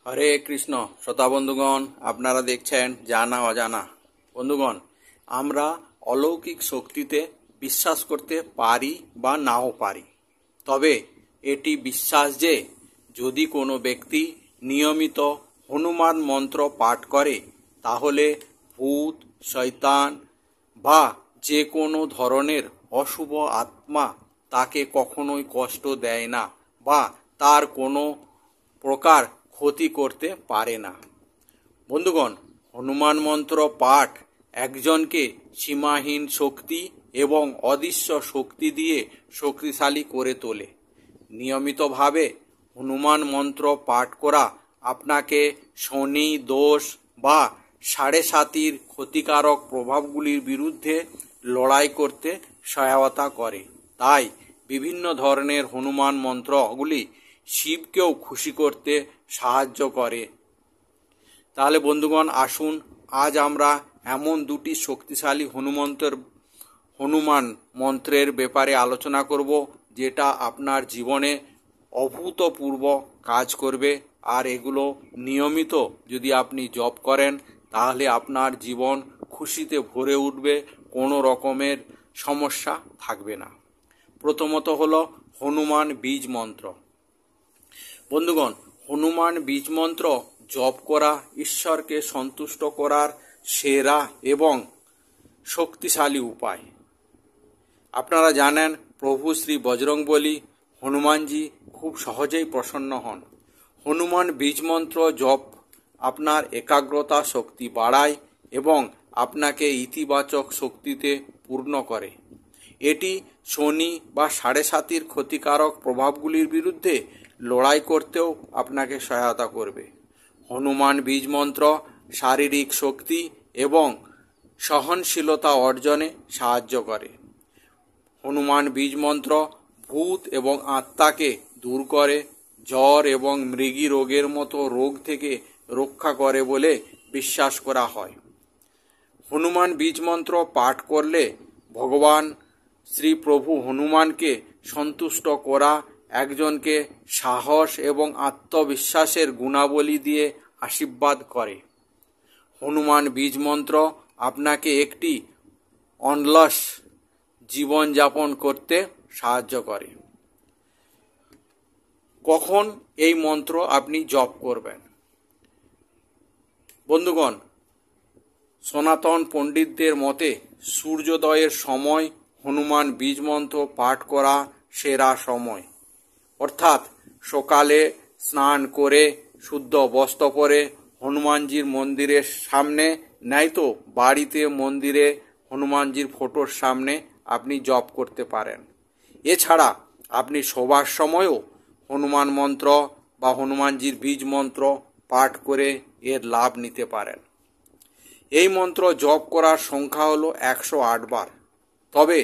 হরে কৃষ্ণ। শ্রোতা বন্ধুগণ, আপনারা দেখছেন জানা অজানা। বন্ধুগণ, আমরা অলৌকিক শক্তিতে বিশ্বাস করতে পারি বা নাও পারি, তবে এটি বিশ্বাস যে যদি কোনো ব্যক্তি নিয়মিত হনুমান মন্ত্র পাঠ করে তাহলে ভূত, শয়তান বা যে কোনো ধরনের অশুভ আত্মা তাকে কখনোই কষ্ট দেয় না বা তার কোনো প্রকার ক্ষতি করতে পারে না। বন্ধুগণ, হনুমান মন্ত্র পাঠ একজনকে সীমাহীন শক্তি এবং অদৃশ্য শক্তি দিয়ে শক্তিশালী করে তোলে। নিয়মিতভাবে হনুমান মন্ত্র পাঠ করা আপনাকে শনি দোষ বা সাড়ে সাতির ক্ষতিকারক প্রভাবগুলির বিরুদ্ধে লড়াই করতে সহায়তা করে। তাই বিভিন্ন ধরনের হনুমান মন্ত্রগুলি শিবকেও খুশি করতে সাহায্য করে। তাহলে বন্ধুগণ, আসুন আজ আমরা এমন দুটি শক্তিশালী হনুমান মন্ত্রের ব্যাপারে আলোচনা করব, যেটা আপনার জীবনে অভূতপূর্ব কাজ করবে। আর এগুলো নিয়মিত যদি আপনি জপ করেন তাহলে আপনার জীবন খুশিতে ভরে উঠবে, কোনো রকমের সমস্যা থাকবে না। প্রথমত হলো হনুমান বীজ মন্ত্র। বন্ধুগণ, হনুমান বীজ মন্ত্র জপ করা ঈশ্বরকে সন্তুষ্ট করার সেরা এবং শক্তিশালী উপায়। আপনারা জানেন, প্রভু শ্রী বজরংবলী হনুমানজি খুব সহজেই প্রসন্ন হন। হনুমান বীজ মন্ত্র জপ আপনার একাগ্রতা শক্তি বাড়ায় এবং আপনাকে ইতিবাচক শক্তিতে পূর্ণ করে। এটি শনি বা সাড়ে সাতির ক্ষতিকারক প্রভাবগুলির বিরুদ্ধে লড়াই করতেও আপনাকে সহায়তা করবে। হনুমান বীজ মন্ত্র শারীরিক শক্তি এবং সহনশীলতা অর্জনে সাহায্য করে। হনুমান বীজ মন্ত্র ভূত এবং আত্মাকে দূর করে, জ্বর এবং মৃগী রোগের মতো রোগ থেকে রক্ষা করে বলে বিশ্বাস করা হয়। হনুমান বীজ মন্ত্র পাঠ করলে ভগবান শ্রী প্রভু হনুমানকে সন্তুষ্ট করা একজনকে সাহস এবং আত্মবিশ্বাসের গুণাবলী দিয়ে আশীর্বাদ করে। হনুমান বীজ মন্ত্র আপনাকে একটি অলস জীবনযাপন করতে সাহায্য করে। কখন এই মন্ত্র আপনি জপ করবেন? বন্ধুগণ, সনাতন পণ্ডিতদের মতে সূর্যোদয়ের সময় হনুমান বীজ মন্ত্র পাঠ করা সেরা সময়, অর্থাৎ সকালে স্নান করে শুদ্ধ বস্ত্র পরে হনুমানজির মন্দিরের সামনে নয়তো বাড়িতে মন্দিরে হনুমানজির ফটোর সামনে আপনি জপ করতে পারেন। এছাড়া আপনি শোবার সময়ও হনুমান মন্ত্র বা হনুমানজির বীজ মন্ত্র পাঠ করে এর লাভ নিতে পারেন। এই মন্ত্র জপ করার সংখ্যা হলো 108 বার, তবে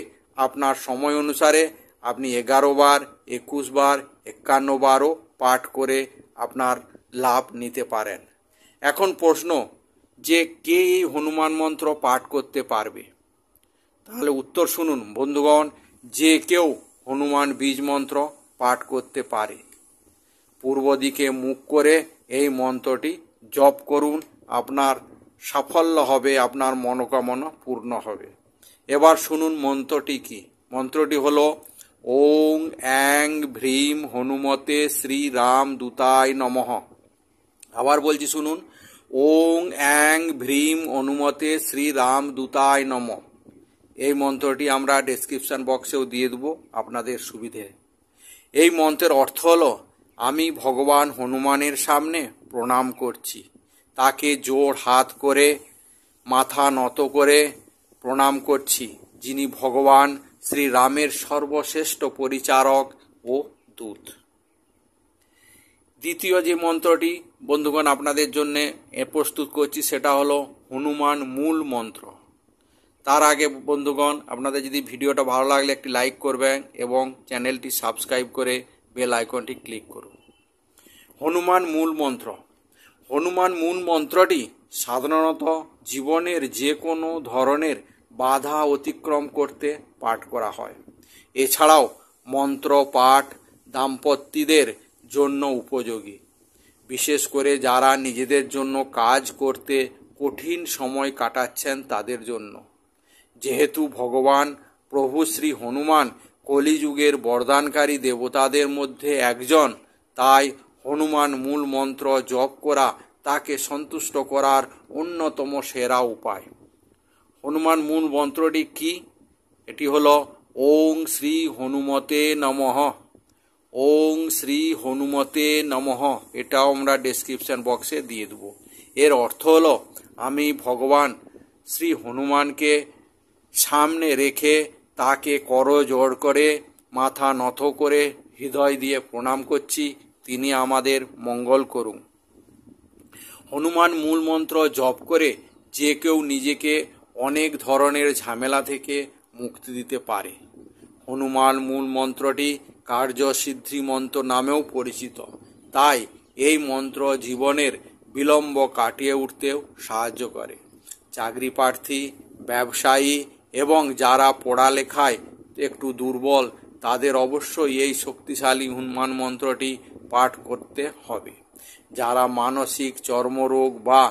আপনার সময় অনুসারে আপনি 11 বার, 21 বার, 51 বারও পাঠ করে আপনার লাভ নিতে পারেন। এখন প্রশ্ন, যে কে এই হনুমান মন্ত্র পাঠ করতে পারবে? তাহলে উত্তর শুনুন বন্ধুগণ, যে কেউ হনুমান বীজ মন্ত্র পাঠ করতে পারে। পূর্ব দিকে মুখ করে এই মন্ত্রটি জপ করুন, আপনার সাফল্য হবে, আপনার মনোকামনা পূর্ণ হবে। এবার শুনুন মন্ত্রটি কি। মন্ত্রটি হলো ওং অ্যাং ভ্রীম হনুমতে শ্রী রাম দূতায় নমঃ। আবার বলছি, শুনুন, ওং অ্যাং ভ্রীম হনুমতে শ্রী রাম দূতায় নমঃ। এই মন্ত্রটি আমরা ডেসক্রিপশন বক্সেও দিয়ে দেবো আপনাদের সুবিধে। এই মন্ত্রের অর্থ হলো, আমি ভগবান হনুমানের সামনে প্রণাম করছি। তাকে জোড় হাত করে মাথা নত করে প্রণাম করছি, যিনি ভগবান শ্রী রামের সর্বশ্রেষ্ঠ পরিচারক ও দূত। দ্বিতীয় যে মন্ত্রটি বন্ধুগণ আপনাদের জন্য প্রস্তুত করছি সেটা হলো হনুমান মূল মন্ত্র। তার আগে বন্ধুগণ, আপনাদের যদি ভিডিওটা ভালো লাগলে একটি লাইক করবেন এবং চ্যানেলটি সাবস্ক্রাইব করে বেল আইকনটি ক্লিক করুন। হনুমান মূল মন্ত্র। হনুমান মূল মন্ত্রটি সাধারণত জীবনের যে কোনো ধরনের বাধা অতিক্রম করতে পাঠ করা হয়। এছাড়াও মন্ত্র পাঠ দাম্পত্যদের জন্য উপযোগী। বিশেষ করে যারা নিজেদের জন্য কাজ করতে কঠিন সময় কাটাচ্ছেন তাদের জন্য। যেহেতু ভগবান প্রভু শ্রী হনুমান কলিযুগের বরদানকারী দেবতাদের মধ্যে একজন, তাই হনুমান মূল মন্ত্র জপ করা তাকে সন্তুষ্ট করার অন্যতম সেরা উপায়। হনুমান মূল মন্ত্রটি কি? এটি হলো ওং শ্রী হনুমতে নমঃ। ওং শ্রী হনুমতে নমঃ। এটাও আমরা ডেসক্রিপশন বক্সে দিয়ে দেব। এর অর্থ হলো আমি ভগবান শ্রী হনুমানকে সামনে রেখে তাকে করজোড় করে মাথা নত করে হৃদয় দিয়ে প্রণাম করছি, তিনি আমাদের মঙ্গল করুন। হনুমান মূল মন্ত্র জপ করে যে কেউ নিজেকে অনেক ধরনের ঝামেলা থেকে মুক্তি দিতে পারে। হনুমান মূল মন্ত্রটি কার্যসিদ্ধি মন্ত্র নামেও পরিচিত, তাই এই মন্ত্র জীবনের বিলম্ব কাটিয়ে উঠতেও সাহায্য করে। চাকরি প্রার্থী, ব্যবসায়ী এবং যারা পড়ালেখায় একটু দুর্বল তাদের অবশ্যই এই শক্তিশালী হনুমান মন্ত্রটি পাঠ করতে হবে। যারা মানসিক চর্মরোগ বা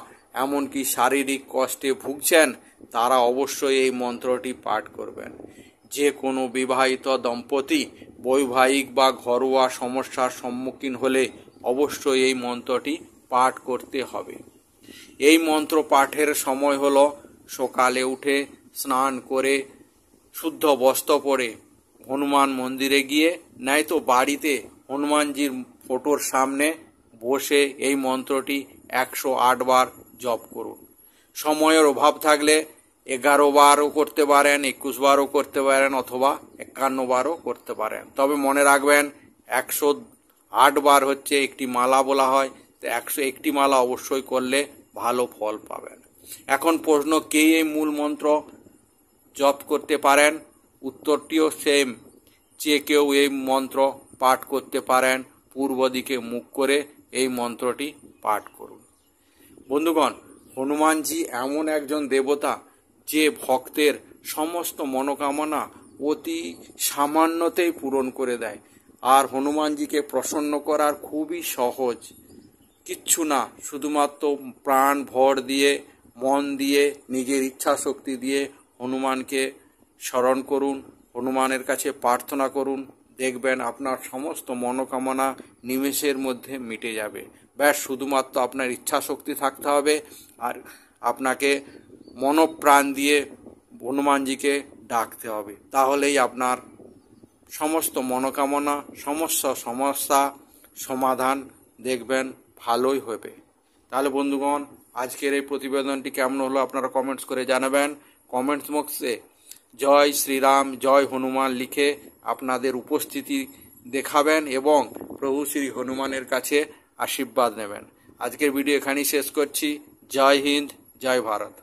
এমনকি শারীরিক কষ্টে ভুগছেন তারা অবশ্যই এই মন্ত্রটি পাঠ করবেন। যে কোনো বিবাহিত দম্পতি বৈবাহিক বা ঘরোয়া সমস্যার সম্মুখীন হলে অবশ্যই এই মন্ত্রটি পাঠ করতে হবে। এই মন্ত্র পাঠের সময় হলো সকালে উঠে স্নান করে শুদ্ধ বস্ত্র পরে হনুমান মন্দিরে গিয়ে নয়তো বাড়িতে হনুমানজির ফটোর সামনে বসে এই মন্ত্রটি 108 বার জপ করুন। সময়ের অভাব থাকলে 11 বারও করতে পারেন, 21 বারও করতে পারেন, অথবা 51 বারও করতে পারেন। তবে মনে রাখবেন 108 বার হচ্ছে একটি মালা বলা হয়, তো 101টি মালা অবশ্যই করলে ভালো ফল পাবেন। এখন প্রশ্ন, কে এই মূল মন্ত্র জপ করতে পারেন? উত্তরটিও সেম, যে কেউ এই মন্ত্র পাঠ করতে পারেন। পূর্ব দিকে মুখ করে এই মন্ত্রটি পাঠ করুন। বন্ধুগণ, হনুমানজি এমন একজন দেবতা যে ভক্তের সমস্ত মনোকামনা অতি সামান্যতেই পূরণ করে দেয়। আর হনুমানজিকে প্রসন্ন করার খুবই সহজ, কিচ্ছু না, শুধুমাত্র প্রাণ ভর দিয়ে মন দিয়ে নিজের ইচ্ছা শক্তি দিয়ে হনুমানকে স্মরণ করুন, হনুমানের কাছে প্রার্থনা করুন, দেখবেন আপনার সমস্ত মনোকামনা নিমেষের মধ্যে মিটে যাবে। ব্যাস শুধুমাত্র আপনার ইচ্ছা শক্তি থাকতে হবে আর আপনাকে মনপ্রাণ দিয়ে হনুমানজিকে ডাকতে হবে, তাহলেই আপনার সমস্ত মনোকামনা সমস্যা সমাধান দেখবেন ভালোই হবে। তাহলে বন্ধুগণ, আজকের এই প্রতিবেদনটি কেমন হলো আপনারা কমেন্টস করে জানাবেন। কমেন্টস বক্সে জয় শ্রীরাম জয় হনুমান লিখে আপনাদের উপস্থিতি দেখাবেন এবং প্রভু শ্রী হনুমানের কাছে আশীর্বাদ নেবেন। আজকের ভিডিও এখানেই শেষ করছি। জয় হিন্দ, জয় ভারত।